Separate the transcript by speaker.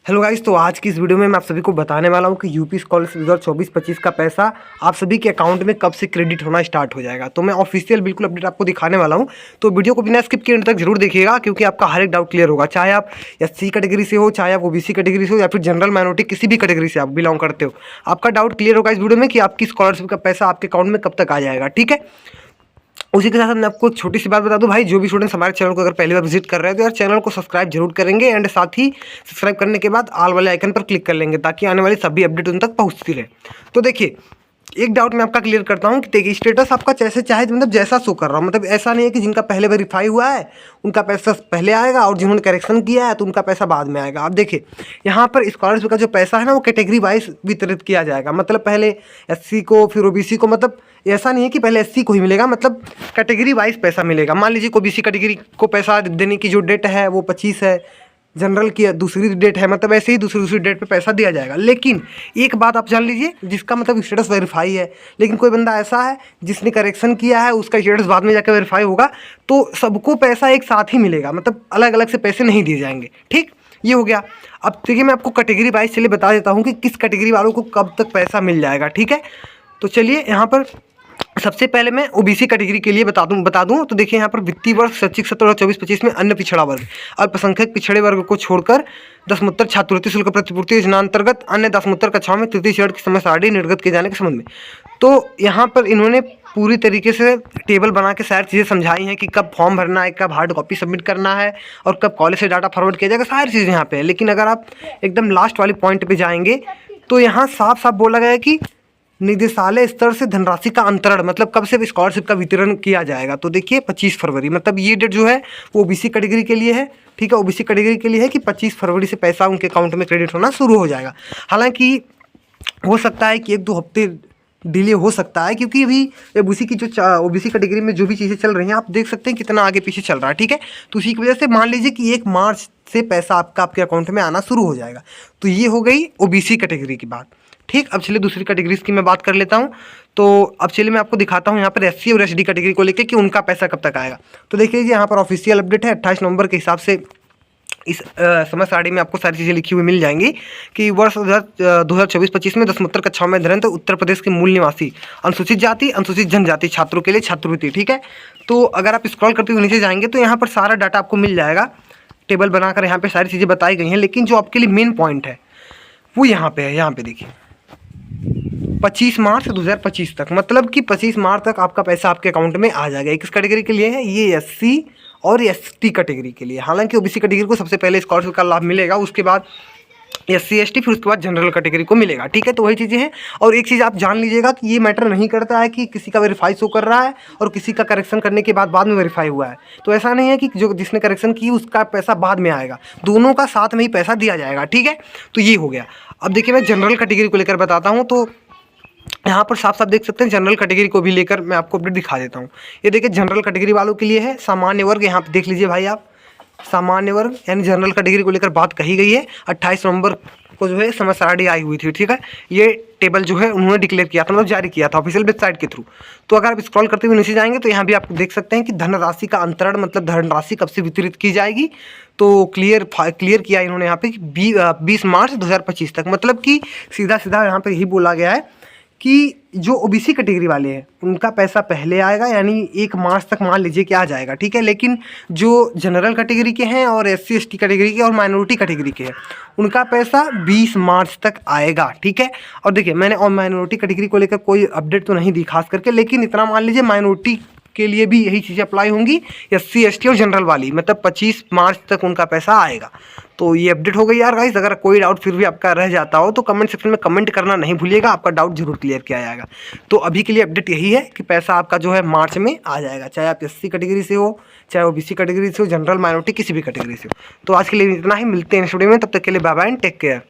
Speaker 1: Hello guys, तो आज की इस वीडियो में मैं आप सभी को बताने वाला हूं कि यूपी स्कॉलरशिप 2024-25 का पैसा आप सभी के अकाउंट में कब से क्रेडिट होना स्टार्ट हो जाएगा। तो मैं ऑफिशियल बिल्कुल अपडेट आपको दिखाने वाला हूं। तो वीडियो को बिना स्किप किए अंत तक जरूर देखिएगा, क्योंकि आपका हर एक डाउट क्लियर होगा। चाहे आप एससी कैटेगरी से हो, चाहे आप ओबीसी कैटेगरी से हो, या फिर जनरल माइनॉरिटी किसी भी कैटेगरी से आप बिलोंग करते हो, आपका डाउट क्लियर होगा इस वीडियो में कि आपकी स्कॉलरशिप का पैसा आपके अकाउंट में कब तक आ जाएगा। ठीक है, उसी के साथ मैं आपको एक छोटी सी बात बता दूं भाई, जो भी स्टूडेंट्स हमारे चैनल को अगर पहली बार विजिट कर रहे हैं तो यार चैनल को सब्सक्राइब जरूर करेंगे, एंड साथ ही सब्सक्राइब करने के बाद ऑल वाले आइकन पर क्लिक कर लेंगे ताकि आने वाली सभी अपडेट उन तक पहुंचती रहे। तो देखिए, एक डाउट मैं आपका क्लियर करता हूं कि देखिए, स्टेटस आपका जैसे चाहे मतलब जैसा शो कर रहा हूं, मतलब ऐसा नहीं है कि जिनका पहले वेरीफाई हुआ है उनका पैसा पहले आएगा और जिन्होंने करेक्शन किया है तो उनका पैसा बाद में आएगा। आप देखिए, यहाँ पर स्कॉलरशिप का जो पैसा है ना, वो कैटेगरी वाइज वितरित किया जाएगा। मतलब पहले एससी को, फिर ओबीसी को, मतलब ऐसा नहीं है कि पहले एससी को ही मिलेगा, मतलब कैटेगरी वाइज पैसा मिलेगा। मान लीजिए ओबीसी कैटेगरी को पैसा देने की जो डेट है वो 25 है, जनरल की दूसरी डेट है, मतलब ऐसे ही दूसरी डेट पे पैसा दिया जाएगा। लेकिन एक बात आप जान लीजिए, जिसका मतलब स्टेटस वेरीफाई है, लेकिन कोई बंदा ऐसा है जिसने करेक्शन किया है, उसका स्टेटस बाद में जाकर वेरीफाई होगा, तो सबको पैसा एक साथ ही मिलेगा, मतलब अलग अलग से पैसे नहीं दिए जाएंगे। ठीक, ये हो गया। अब देखिए, मैं आपको कैटेगरी वाइज चलिए बता देता हूँ कि किस कैटेगरी वालों को कब तक पैसा मिल जाएगा। ठीक है, तो चलिए यहाँ पर सबसे पहले मैं ओबीसी कैटेगरी के लिए बता दूं। तो देखिए, यहाँ पर वित्तीय वर्ष शैक्षिक सत्र 24-25 में अन्य पिछड़ा वर्ग, अल्पसंख्यक पिछड़े वर्ग को छोड़कर दसमोत्तर छात्रवृत्ति शुल्क प्रतिपूर्ति योजना अंतर्गत अन्य दसमोत्तर कक्षाओं में तृतीय श्रेणी की समय सारणी निर्गत किए जाने के संबंध में। तो यहाँ पर इन्होंने पूरी तरीके से टेबल बना के सारी चीज़ें समझाई हैं कि कब फॉर्म भरना है, कब हार्ड कॉपी सबमिट करना है और कब कॉलेज से डाटा फॉरवर्ड किया जाएगा, सारी चीज़ें यहाँ पे है। लेकिन अगर आप एकदम लास्ट वाली पॉइंट पे जाएंगे तो यहाँ साफ साफ बोला गया है कि निदेशालय स्तर से धनराशि का अंतरण, मतलब कब से स्कॉलरशिप का वितरण किया जाएगा। तो देखिए 25 फरवरी, मतलब ये डेट जो है वो ओबीसी कैटेगरी के लिए है। ठीक है, ओबीसी कैटेगरी के लिए है कि 25 फरवरी से पैसा उनके अकाउंट में क्रेडिट होना शुरू हो जाएगा। हालांकि हो सकता है कि 1-2 हफ्ते डिले हो सकता है, क्योंकि अभी ओबीसी की जो ओबीसी कैटेगरी में जो भी चीज़ें चल रही हैं आप देख सकते हैं कितना आगे पीछे चल रहा है। ठीक है, तो उसी की वजह से मान लीजिए कि 1 मार्च से पैसा आपके अकाउंट में आना शुरू हो जाएगा। तो ये हो गई ओबीसी कैटेगरी की बात। ठीक, अब चलिए दूसरी कैटेगरीज की मैं बात कर लेता हूँ। तो अब चलिए मैं आपको दिखाता हूँ यहाँ पर एससी और एसडी कैटेगरी को लेकर कि उनका पैसा कब तक आएगा। तो देखिए, यहाँ पर ऑफिशियल अपडेट है 28 नवंबर के हिसाब से। इस समय सारणी में आपको सारी चीज़ें लिखी हुई मिल जाएंगी कि वर्ष 2024-25 में दसमोत्तर कक्षाओं में अध्ययनरत उत्तर प्रदेश के मूल निवासी अनुसूचित जाति, अनुसूचित जनजाति छात्रों के लिए छात्रवृत्ति। ठीक है, तो अगर आप स्क्रॉल करते हुए नीचे जाएंगे तो यहाँ पर सारा डाटा आपको मिल जाएगा, टेबल बनाकर यहाँ पे सारी चीज़ें बताई गई हैं। लेकिन जो आपके लिए मेन पॉइंट है वो यहाँ पे है। यहाँ पे देखिए 25 मार्च 2025 तक, मतलब कि 25 मार्च तक आपका पैसा आपके अकाउंट में आ जाएगा। किस कैटेगरी के लिए है ये? एससी और एसटी कैटेगरी के लिए। हालांकि ओबीसी कैटेगरी को सबसे पहले स्कॉलरशिप का लाभ मिलेगा, उसके बाद एससी एसटी, फिर उसके बाद जनरल कैटेगरी को मिलेगा। ठीक है, तो वही चीज़ें हैं। और एक चीज़ आप जान लीजिएगा कि ये मैटर नहीं करता है कि किसी का वेरीफाई शो कर रहा है और किसी का करेक्शन करने के बाद में वेरीफाई हुआ है। तो ऐसा नहीं है कि जो जिसने करेक्शन की उसका पैसा बाद में आएगा, दोनों का साथ में ही पैसा दिया जाएगा। ठीक है, तो ये हो गया। अब देखिए, मैं जनरल कैटेगरी को लेकर बताता हूँ। तो यहाँ पर साफ साफ देख सकते हैं, जनरल कैटेगरी को भी लेकर मैं आपको अपडेट दिखा देता हूँ। ये देखिए, जनरल कैटेगरी वालों के लिए है सामान्य वर्ग। यहाँ पे देख लीजिए भाई, आप सामान्य वर्ग यानी जनरल कैटेगरी को लेकर बात कही गई है। 28 नवंबर को जो है समय सारणी आई हुई थी। ठीक है, ये टेबल जो है उन्होंने डिक्लेयर किया था, मतलब जारी किया था ऑफिशियल वेबसाइट के थ्रू। तो अगर आप स्क्रॉल करते हुए नीचे जाएंगे तो यहाँ भी आप देख सकते हैं कि धनराशि का अंतरण, मतलब धनराशि कब से वितरित की जाएगी। तो क्लियर किया इन्होंने यहाँ पे 20 मार्च 2025 तक, मतलब कि सीधा सीधा यहाँ पे यही बोला गया है कि जो ओबीसी कैटेगरी वाले हैं उनका पैसा पहले आएगा, यानी 1 मार्च तक मान लीजिए कि आ जाएगा। ठीक है, लेकिन जो जनरल कैटेगरी के हैं और एससी एसटी कैटेगरी के और माइनॉरिटी कैटेगरी के हैं उनका पैसा 20 मार्च तक आएगा। ठीक है, और देखिए, मैंने और माइनॉरिटी कैटेगरी को लेकर कोई अपडेट तो नहीं दी खास करके, लेकिन इतना मान लीजिए माइनॉरिटी के लिए भी यही चीज़ें अप्लाई होंगी, एससी एसटी और जनरल वाली, मतलब 25 मार्च तक उनका पैसा आएगा। तो ये अपडेट हो गई यार गाइस। अगर कोई डाउट फिर भी आपका रह जाता हो तो कमेंट सेक्शन में कमेंट करना नहीं भूलिएगा, आपका डाउट जरूर क्लियर किया जाएगा। तो अभी के लिए अपडेट यही है कि पैसा आपका जो है मार्च में आ जाएगा, चाहे आप एससी कैटेगरी से हो, चाहे ओबीसी कैटेगरी से हो, जनरल माइनॉरिटी किसी भी कैटेगरी से हो। तो आज के लिए इतना ही, मिलते हैं नेक्स्ट वीडियो में, तब तक के लिए bye bye and take care.